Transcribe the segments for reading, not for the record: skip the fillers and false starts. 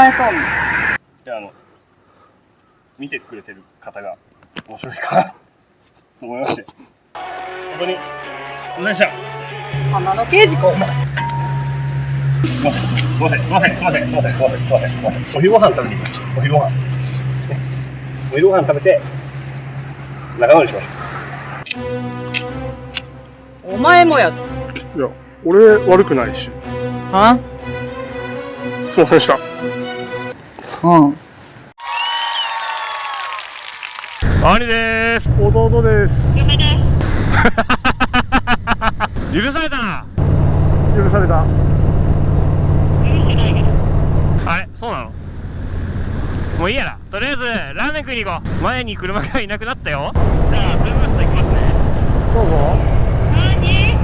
えとんの？じゃあ見てくれてる方が面白いかなと思いまして、本当にお願いします。花の刑事かお前。すいません。お昼ご飯食べていきましょう。お昼ご飯食べて仲直りしましょう。お前もやぞ。いや、俺悪くないし。は？すいませんでした。うん。兄でーす。弟です。嫁です。許されたな。許された。許してないけど。あれ、そうなの？もういいやら。とりあえずラーメン食いに行こう。前に車がいなくなったよ。じゃあブーブースト行きますね。どうぞ。何？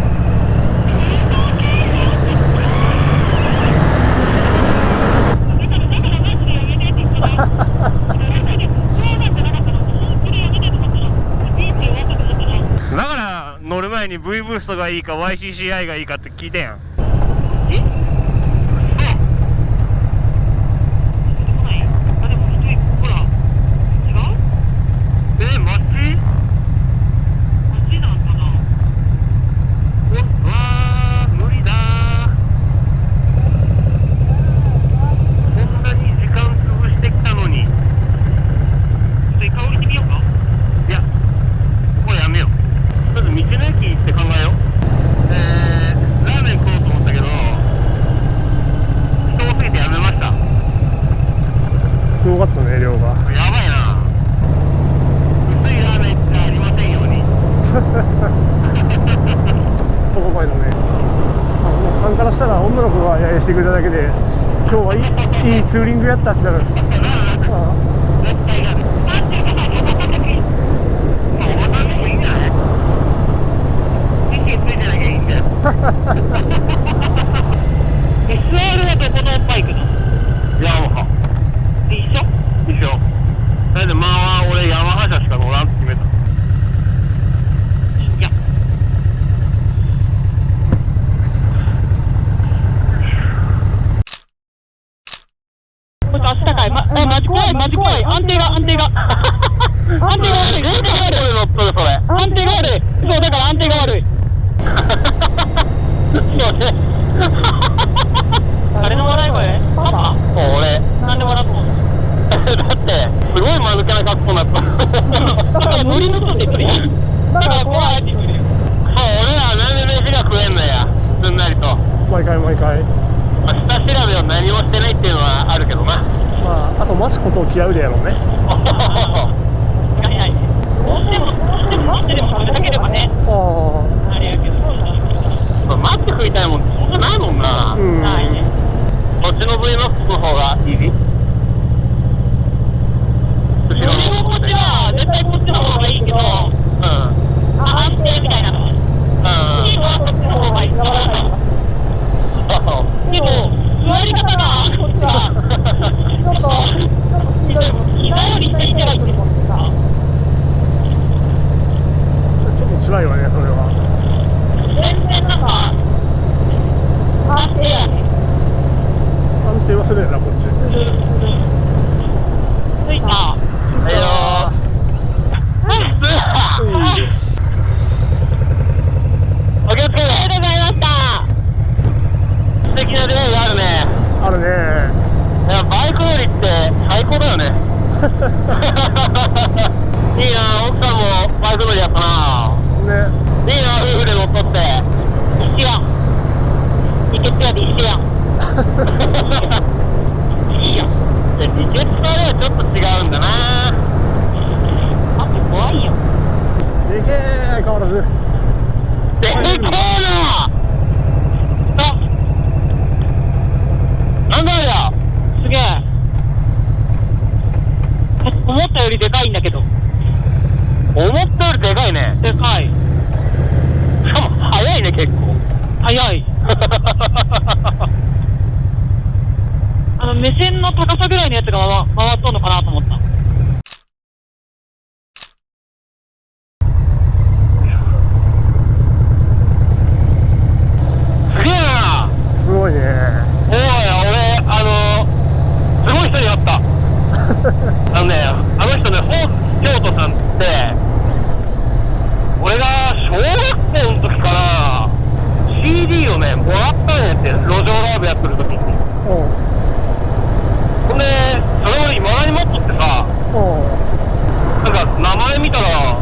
だから乗る前に V ブーストがいいか YCCI がいいかって聞いてんやん。すごかったね、量が。やばいな。薄いラーメンがありませんように。そこまでのね。おっさんからしたら女の子がややしてくれただけで、今日はいいツーリングやったってなる。絶対なる。おばさんでもいいんじゃない？ついてなきゃいいんだよ。SR はどこのバイクなの？ヤマハ。一緒。それでまあ俺ヤマハ車しか乗らんって決めた。いいんじゃん。これ足高い。マジ怖い。安定が。安定が悪い。俺乗っとるそれ。安定が悪い。そうだから安定が悪い。そうね。誰の笑い声？パパ？そう、俺。なんで笑うの？だって、すごい間抜けな格好になった。だから乗り乗ってくれやん。だから怖いって言ってるよ。そう、俺らはなんで飯が食えんのや。すんなりと。毎回。まあ、下調べを何もしてないっていうのはあるけどな。まあ、あと待つことを嫌うでやろうね。間違いない。どうしても待ってでも食べたければね。あれやけど。待って食いたいもんってそんなないもんな。ないね。こっちの VMAX の方がいい？乗り心地は絶対こっちの方がいいけど、安定みたいなのは。スピードはこっちの方がいいから。でも座り方がこっちはちょっとしんどいもん。膝より下に手がいってるもんさ。ちょっと辛いわね、それは。全然なんか安定やね。安定はするやな、こっち。着いた。はいよお気をつけて。ありがとうございました。素敵な出会いがあるね。あるね。いや、バイク乗りって最高だよね。いいな、奥さんもバイク乗りやったな。ね。いいな、夫婦で乗っとって。一緒や。いけつやで一緒や。いいや。二血とはちょっと違うんだな。あと怖いよ。でけえ、変わらず。でけえな。なんだよ。すげえ。思ったよりでかいんだけど。思ったよりでかいね。でかい。しかも速いね、結構。速い。目線の高さぐらいのやつが回っとんのかなと思った。すげえな。すごいね。おい、俺、ね、京都さんって、俺が小学校の時から CD をね、もらったんやって、路上ライブやってる時に。ほんで、それを今だに持っとってさ、なんか名前見たら、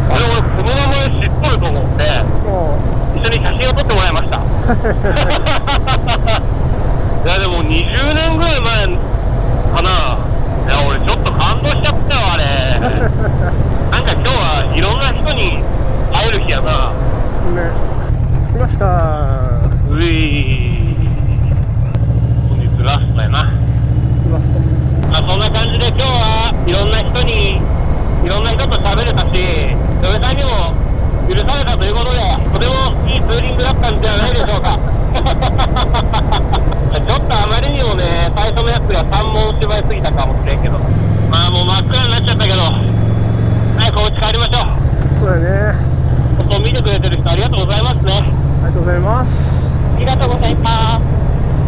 俺この名前知っとると思って、一緒に写真を撮ってもらいました。いやでも20年ぐらい前かな。いや俺ちょっと感動しちゃったよあれ。なんか今日はいろんな人に会える日やな。ね、着きました。うい。本日ラストやな。ラスト。まあそんな感じで今日はいろんな人と喋れたし、嫁さんにも許されたということで、とてもいいツーリングだったんじゃないでしょうか。ちょっとあまりにもね、最初のやつが3問芝居すぎたかもしれんけど、まあもう真っ暗になっちゃったけど、早くお家帰りましょう。そうやね。本当見てくれてる人ありがとうございますね。ありがとうございます。ありがとうございます。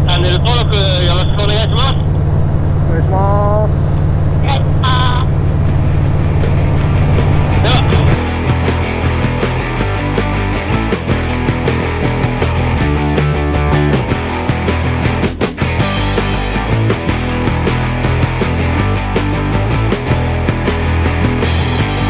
チャンネル登録よろしくお願いします。お願いします。お願いします。では。